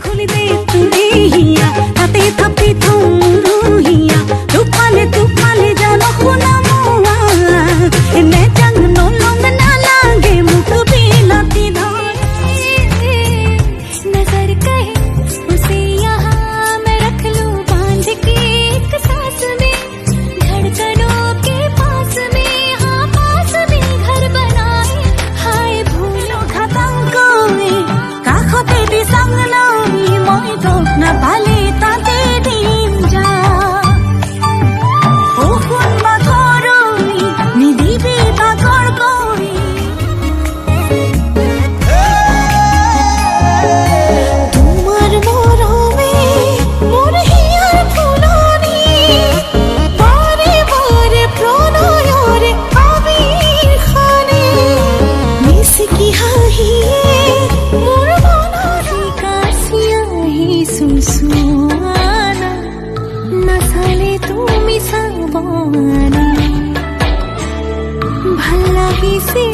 খুলি দে তুই হিয়া তাতে থাপি থুম হিয়া তুপালে জানো খুনা মোয়া এনে চাং নোলম না লাগে মুখ বিলাতি ধরে नजर कहे उसे यहाँ मैं रख लूं बांध के एक सांस में धड़कनों के पास में हाँ पास में घर बनाए हाय भूलो खतम कोई काखते दी संग नई মই তোক না পালে তাতে দিন যা ও কোন মাথরই নিদিবি পাগল কই তোমার মরমে মোর হিয়ার ফুলনি বারে বারে প্রণয়রে আবির খানে মিসকি হাহিয়ে মোর মনরে কাশিয়াহি সুসুয়ানা নাসালে তুমি সাবানা ভাল লাগিছে